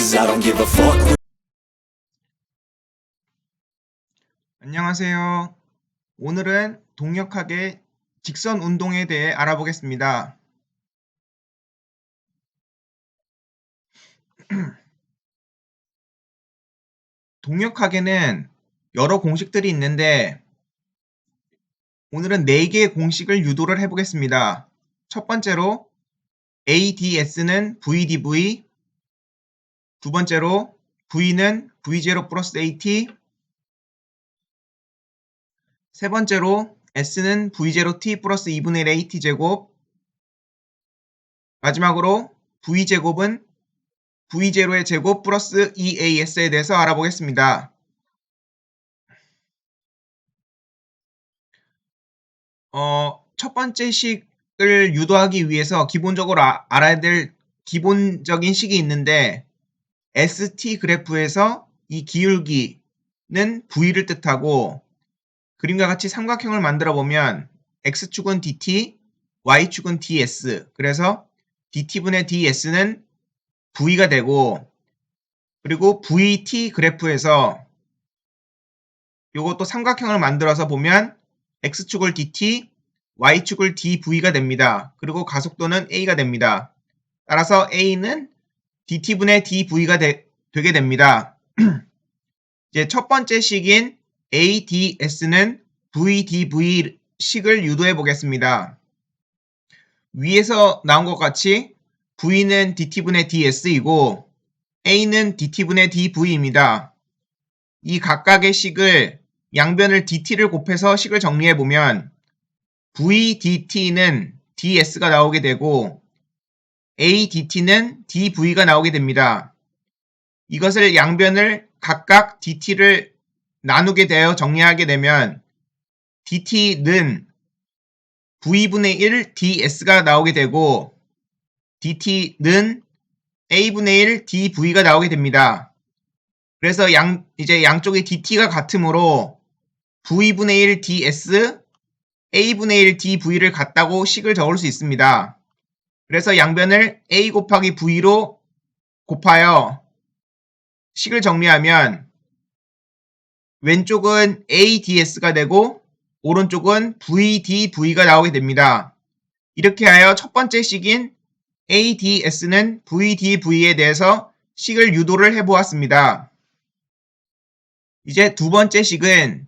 'cause I don't give a fuck. 안녕하세요. 오늘은 동력학의 직선 운동에 대해 알아보겠습니다. 동력학에는 여러 공식들이 있는데 오늘은 4개의 공식을 유도를 해보겠습니다. 첫 번째로 ADS는 VDV, 두 번째로 V는 V0 플러스 AT, 세 번째로 S는 V0T 플러스 2분의 1 AT 제곱, 마지막으로 V제곱은 V0의 제곱 플러스 2AS에 대해서 알아보겠습니다. 첫 번째 식을 유도하기 위해서 기본적으로 알아야 될 기본적인 식이 있는데 ST 그래프에서 이 기울기는 V를 뜻하고 그림과 같이 삼각형을 만들어 보면 X축은 DT, Y축은 DS, 그래서 DT분의 DS는 V가 되고, 그리고 VT 그래프에서 이것도 삼각형을 만들어서 보면 X축을 DT, Y축을 DV가 됩니다. 그리고 가속도는 A가 됩니다. 따라서 A는 DT분의 DV가 되게 됩니다. 이제 첫 번째 식인 ADS는 VDV 식을 유도해 보겠습니다. 위에서 나온 것 같이 V는 DT분의 DS이고 A는 DT분의 DV입니다. 이 각각의 식을 양변을 DT를 곱해서 식을 정리해 보면 VDT는 DS가 나오게 되고 ADT는 DV가 나오게 됩니다. 이것을 양변을 각각 DT를 나누게 되어 정리하게 되면 DT는 V분의 1 DS가 나오게 되고 DT는 A분의 1 DV가 나오게 됩니다. 그래서 이제 양쪽의 DT가 같으므로 V분의 1 DS, A분의 1 DV를 같다고 식을 적을 수 있습니다. 그래서 양변을 A 곱하기 V로 곱하여 식을 정리하면 왼쪽은 ADS가 되고 오른쪽은 VDV가 나오게 됩니다. 이렇게 하여 첫 번째 식인 ADS는 VDV에 대해서 식을 유도를 해보았습니다. 이제 두 번째 식인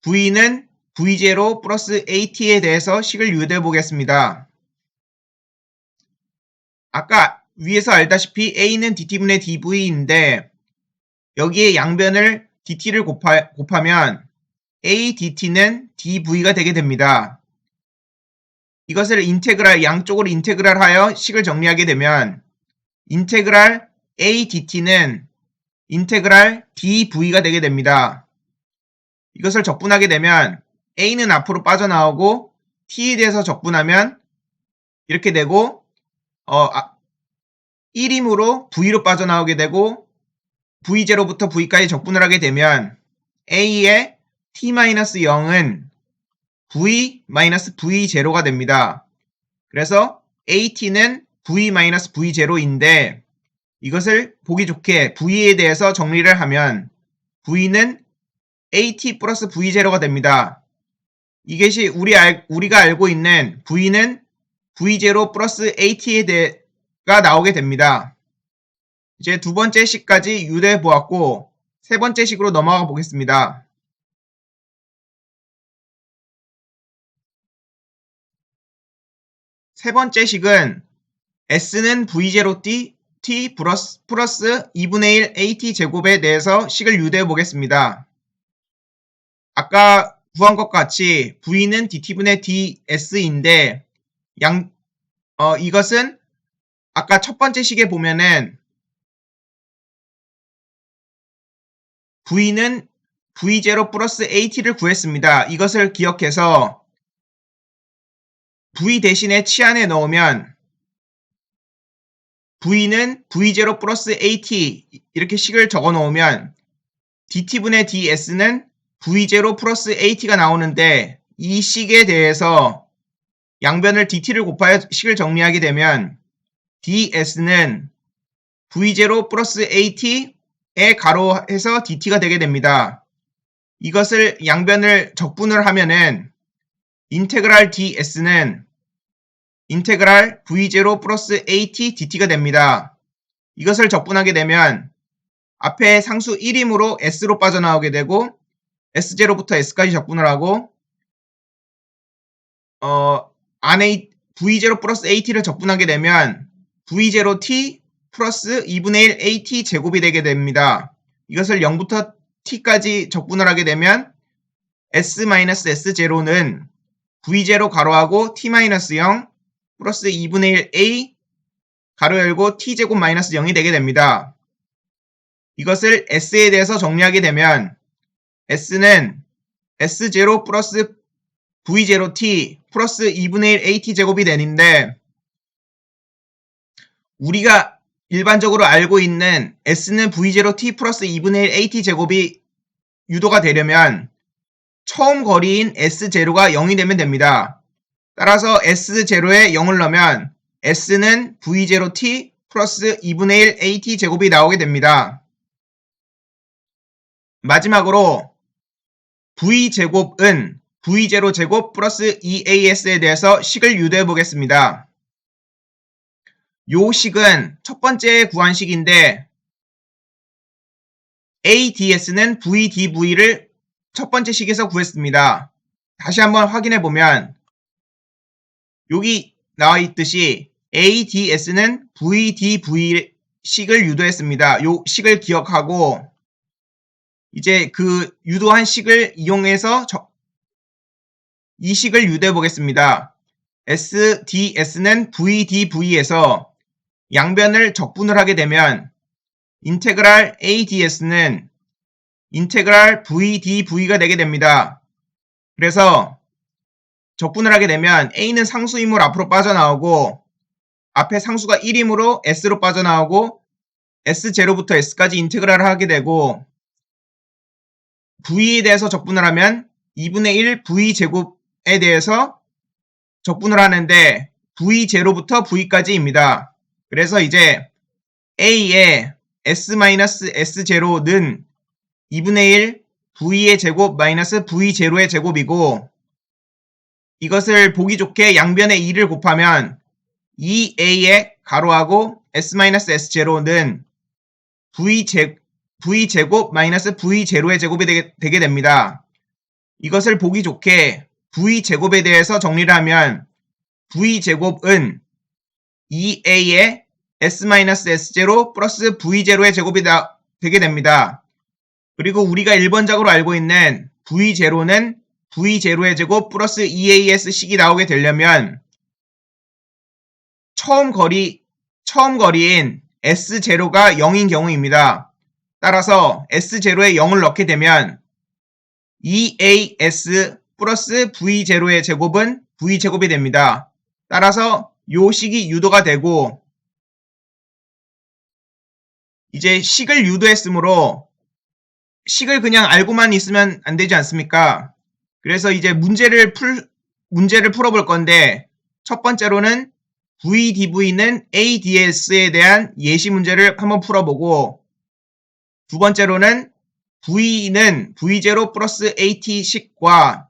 V는 V0 플러스 AT에 대해서 식을 유도해 보겠습니다. 아까 위에서 알다시피 A는 DT분의 DV인데 여기에 양변을 DT를 곱하면 ADT는 DV가 되게 됩니다. 이것을 양쪽으로 인테그랄 하여 식을 정리하게 되면 인테그랄 ADT는 인테그랄 DV가 되게 됩니다. 이것을 적분하게 되면 A는 앞으로 빠져나오고 T에 대해서 적분하면 이렇게 되고 1임으로 V로 빠져나오게 되고 V0부터 V까지 적분을 하게 되면 A의 T-0은 V-V0가 됩니다. 그래서 AT는 V-V0인데 이것을 보기 좋게 V에 대해서 정리를 하면 V는 AT 플러스 V0가 됩니다. 이것이 우리가 알고 있는 V는 V0 플러스 AT가 나오게 됩니다. 이제 두 번째 식까지 유도해 보았고 세 번째 식으로 넘어가 보겠습니다. 세 번째 식은 S는 V0T 플러스 2분의 1 AT 제곱에 대해서 식을 유도해 보겠습니다. 아까 구한 것 같이 V는 DT분의 DS인데 이것은 아까 첫 번째 식에 보면은 V는 V0 플러스 AT를 구했습니다. 이것을 기억해서 V 대신에 치안에 넣으면 V는 V0 플러스 AT 이렇게 식을 적어 놓으면 DT분의 DS는 V0 플러스 AT가 나오는데 이 식에 대해서 양변을 DT를 곱하여 식을 정리하게 되면 ds는 v0 플러스 at에 가로해서 dt가 되게 됩니다. 이것을 양변을 적분을 하면은 인테그랄 ds는 인테그랄 v0 플러스 at dt가 됩니다. 이것을 적분하게 되면 앞에 상수 1이므로 s로 빠져나오게 되고 s0부터 s까지 적분을 하고 안에 v0 플러스 at를 적분하게 되면 v0t 플러스 2분의 1 at 제곱이 되게 됩니다. 이것을 0부터 t까지 적분을 하게 되면 s-s0는 v0 가로하고 t-0 플러스 2분의 1 a 가로 열고 t제곱 마이너스 0이 되게 됩니다. 이것을 s에 대해서 정리하게 되면 s는 s0 플러스 v0t 플러스 2분의 1 at 제곱이 되는데 우리가 일반적으로 알고 있는 s는 v0t 플러스 2분의 1 at 제곱이 유도가 되려면 처음 거리인 s0가 0이 되면 됩니다. 따라서 s0에 0을 넣으면 s는 v0t 플러스 2분의 1 at 제곱이 나오게 됩니다. 마지막으로 v제곱은 v0 제곱 플러스 2as에 대해서 식을 유도해 보겠습니다. 요 식은 첫 번째 구한 식인데 ads는 vdv를 첫 번째 식에서 구했습니다. 다시 한번 확인해 보면 여기 나와 있듯이 ads는 vdv 식을 유도했습니다. 요 식을 기억하고 이제 그 유도한 식을 이용해서 이 식을 유도해 보겠습니다. sds는 vdv에서 양변을 적분을 하게 되면 인테그랄 ads는 인테그랄 vdv가 되게 됩니다. 그래서 적분을 하게 되면 a는 상수이므로 앞으로 빠져나오고 앞에 상수가 1이므로 s로 빠져나오고 s0부터 s까지 인테그랄을 하게 되고 v에 대해서 적분을 하면 2분의 1 v제곱에 대해서 적분을 하는데 v0부터 v까지입니다. 그래서 이제 a의 s-s0는 2분의 1 v의 제곱 마이너스 v0의 제곱이고 이것을 보기 좋게 양변에 2를 곱하면 2a의 가로하고 s-s0는 v제곱 마이너스 v0의 제곱이 되게 됩니다. 이것을 보기 좋게 v제곱에 대해서 정리를 하면 v제곱은 2a의 s-s0 플러스 v0의 제곱이 되게 됩니다. 그리고 우리가 일반적으로 알고 있는 v0는 v0의 제곱 플러스 2as 식이 나오게 되려면 처음 거리인 s0가 0인 경우입니다. 따라서 s0에 0을 넣게 되면 2as 플러스 v0의 제곱은 v제곱이 됩니다. 따라서 요 식이 유도가 되고 이제 식을 유도했으므로 식을 그냥 알고만 있으면 안 되지 않습니까? 그래서 이제 문제를 풀어볼 건데 첫 번째로는 vdv는 ads에 대한 예시 문제를 한번 풀어보고 두 번째로는 v는 v0 플러스 at식과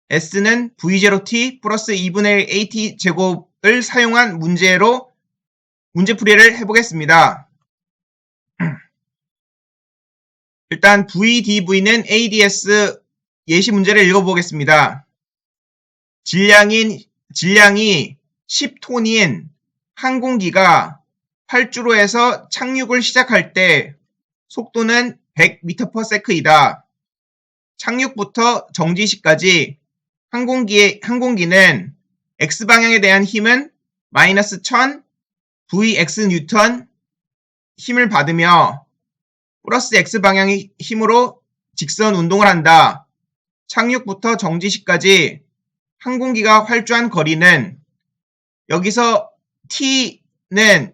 s는 v0t 플러스 2분의 1 at 제곱을 사용한 문제풀이를 해보겠습니다. 일단 vdv는 ads 예시 문제를 읽어보겠습니다. 질량이 10톤인 항공기가 활주로에서 착륙을 시작할 때 속도는 100m/s이다. 착륙부터 정지 시까지 항공기는 x방향에 대한 힘은 마이너스 1000 vx 힘을 받으며 플러스 x방향의 힘으로 직선 운동을 한다. 착륙부터 정지 시까지 항공기가 활주한 거리는 여기서 t는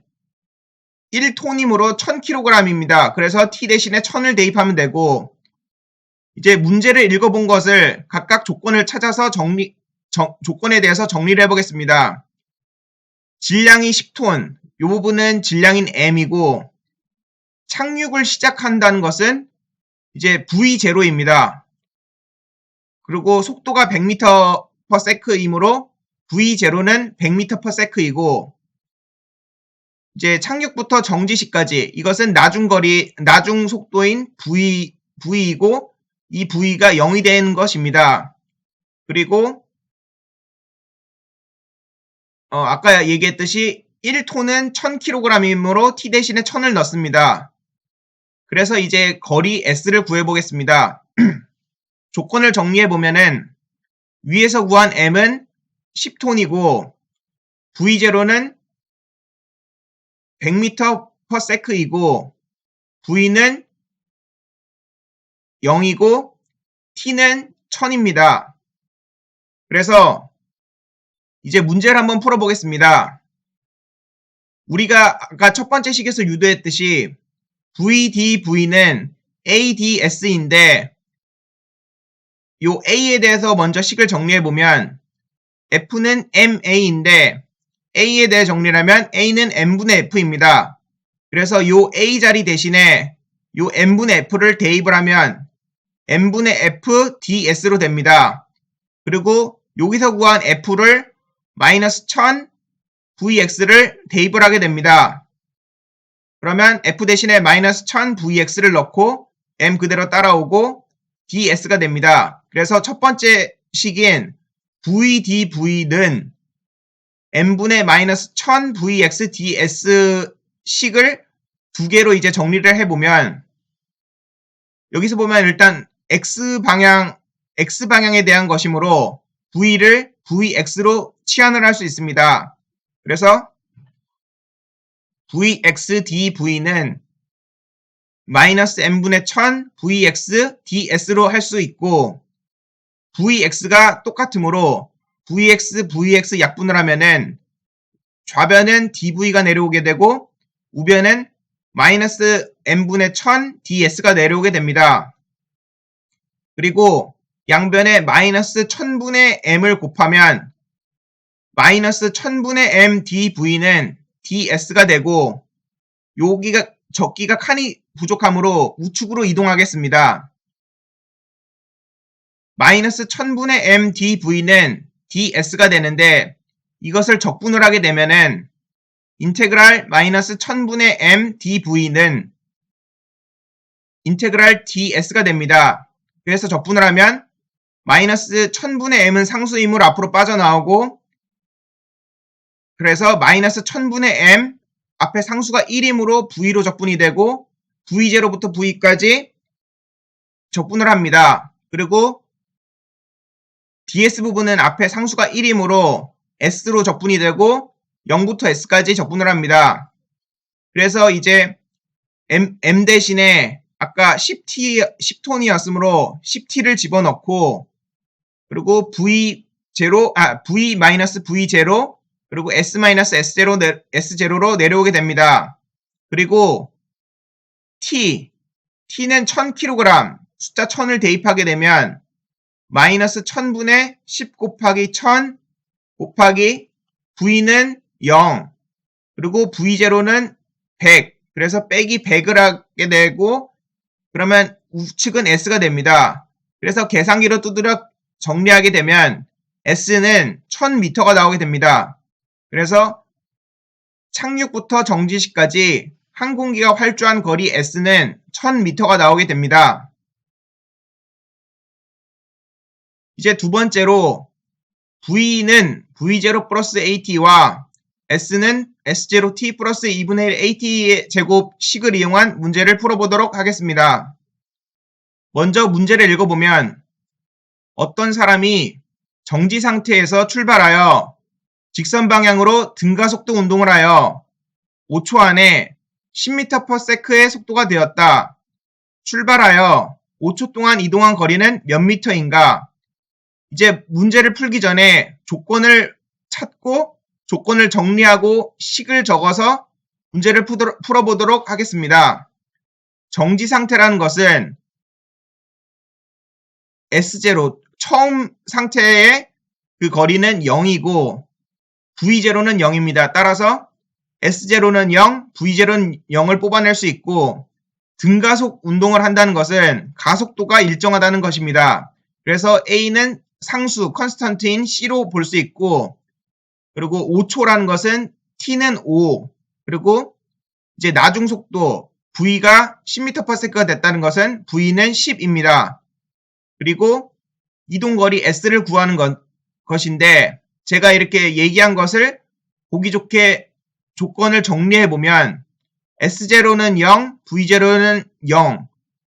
1톤이므로 1000kg입니다. 그래서 t 대신에 1000을 대입하면 되고 이제 문제를 읽어본 것을 각각 조건을 찾아서 조건에 대해서 정리를 해보겠습니다. 질량이 10톤, 이 부분은 질량인 m이고 착륙을 시작한다는 것은 이제 v0입니다. 그리고 속도가 100m/s이므로 v0는 100m/s이고 이제 착륙부터 정지 시까지 이것은 나중 속도인 v이고 이 v가 0이 되는 것입니다. 그리고 아까 얘기했듯이 1톤은 1000kg이므로 t 대신에 1000을 넣습니다. 그래서 이제 거리 s를 구해보겠습니다. 조건을 정리해보면은 위에서 구한 m은 10톤이고 v0는 100m/s이고 v는 0이고 t는 1000입니다. 그래서 이제 문제를 한번 풀어보겠습니다. 우리가 아까 첫 번째 식에서 유도했듯이 VDV는 ADS인데 요 A에 대해서 먼저 식을 정리해보면 F는 MA인데 A에 대해 정리를 하면 A는 N분의 F입니다. 그래서 요 A 자리 대신에 요 N분의 F를 대입을 하면 N분의 F DS로 됩니다. 그리고 여기서 구한 F를 마이너스 1000 VX를 대입을 하게 됩니다. 그러면 F 대신에 마이너스 1000 VX를 넣고 M 그대로 따라오고 DS가 됩니다. 그래서 첫 번째 식인 VDV는 M분의 마이너스 1000 VX DS 식을 두 개로 이제 정리를 해보면 여기서 보면 일단 X방향에 대한 것이므로 V를 VX로 치환을 할 수 있습니다. 그래서 VXDV는 마이너스 M분의 1000 VX DS로 할 수 있고 VX가 똑같으므로 VX, VX 약분을 하면은 좌변은 DV가 내려오게 되고 우변은 마이너스 M분의 1000 DS가 내려오게 됩니다. 그리고 양변에 마이너스 1000분의 M을 곱하면 마이너스 1000분의 M DV는 DS가 되고 여기가 적기가 칸이 부족하므로 우측으로 이동하겠습니다. 마이너스 1000분의 M DV는 DS가 되는데 이것을 적분을 하게 되면은 인테그랄 마이너스 1000분의 M DV는 인테그랄 DS가 됩니다. 그래서 적분을 하면 마이너스 1000분의 M은 상수이므로 앞으로 빠져나오고 그래서 마이너스 1000분의 M 앞에 상수가 1이므로 V로 적분이 되고 V0부터 V까지 적분을 합니다. 그리고 DS 부분은 앞에 상수가 1이므로 S로 적분이 되고 0부터 S까지 적분을 합니다. 그래서 이제 M 대신에 아까 10톤이었으므로 10T를 집어넣고 그리고 V-V0 그리고 S-S0로 내려오게 됩니다. 그리고 T는 1000kg, 숫자 1000을 대입하게 되면 마이너스 1000분의 10 곱하기 1000 곱하기 V는 0, 그리고 V0는 100, 그래서 빼기 100을 하게 되고 그러면 우측은 S가 됩니다. 그래서 계산기로 두드려 정리하게 되면 S는 1000m가 나오게 됩니다. 그래서 착륙부터 정지시까지 항공기가 활주한 거리 S는 1000m가 나오게 됩니다. 이제 두 번째로 V는 V0 플러스 AT와 S는 S0T 플러스 2분의 1 AT의 제곱 식을 이용한 문제를 풀어보도록 하겠습니다. 먼저 문제를 읽어보면 어떤 사람이 정지 상태에서 출발하여 직선 방향으로 등가속도 운동을 하여 5초 안에 10m/s의 속도가 되었다. 출발하여 5초 동안 이동한 거리는 몇 미터인가? 이제 문제를 풀기 전에 조건을 찾고 조건을 정리하고 식을 적어서 문제를 풀어보도록 하겠습니다. 정지 상태라는 것은 S0, 처음 상태의 그 거리는 0이고 V0는 0입니다. 따라서 S0는 0, V0는 0을 뽑아낼 수 있고 등가속 운동을 한다는 것은 가속도가 일정하다는 것입니다. 그래서 A는 상수, 컨스턴트인 C로 볼 수 있고 그리고 5초라는 것은 T는 5, 그리고 이제 나중속도 V가 10m/s가 됐다는 것은 V는 10입니다. 그리고 이동거리 S를 구하는 것인데 제가 이렇게 얘기한 것을 보기 좋게 조건을 정리해보면 S0는 0, V0는 0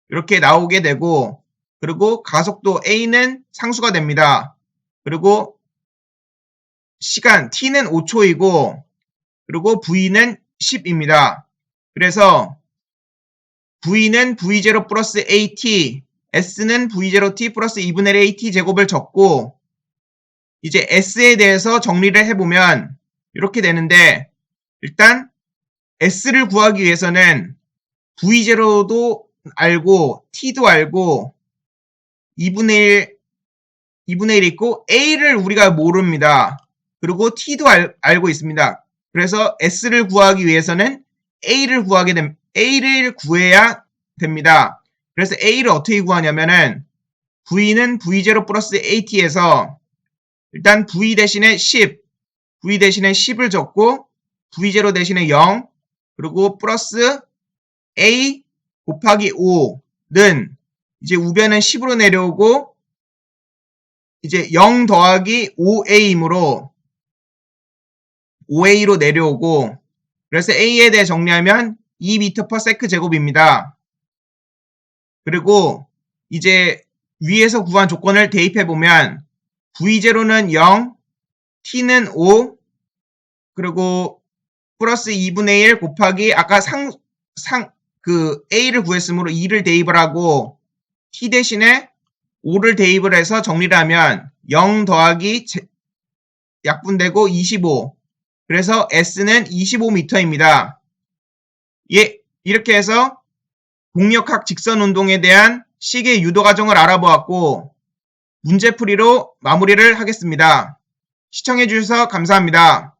이렇게 나오게 되고 그리고 가속도 A는 상수가 됩니다. 그리고 시간 T는 5초이고 그리고 V는 10입니다. 그래서 V는 V0 플러스 AT, S는 V0T 플러스 2분의 1 AT 제곱을 적고 이제 S에 대해서 정리를 해보면 이렇게 되는데 일단 S를 구하기 위해서는 V0도 알고 T도 알고 2분의 1이 있고 A를 우리가 모릅니다. 그리고 T도 알고 있습니다. 그래서 S를 구하기 위해서는 A를 구해야 됩니다. 그래서 A를 어떻게 구하냐면은 V는 V0 플러스 AT에서 일단 V 대신에 10, V 대신에 10을 적고 V0 대신에 0, 그리고 플러스 A 곱하기 5는 이제 우변은 10으로 내려오고 이제 0 더하기 5A이므로 5A로 내려오고 그래서 A에 대해 정리하면 2m/s 제곱입니다. 그리고 이제 위에서 구한 조건을 대입해보면 V0는 0, T는 5, 그리고 플러스 2분의 1 곱하기 아까 A를 구했으므로 2를 대입을 하고 T 대신에 5를 대입을 해서 정리를 하면 0 더하기 약분되고 25. 그래서 S는 25m입니다. 예, 이렇게 해서 동력학 직선 운동에 대한 식의 유도 과정을 알아보았고 문제풀이로 마무리를 하겠습니다. 시청해주셔서 감사합니다.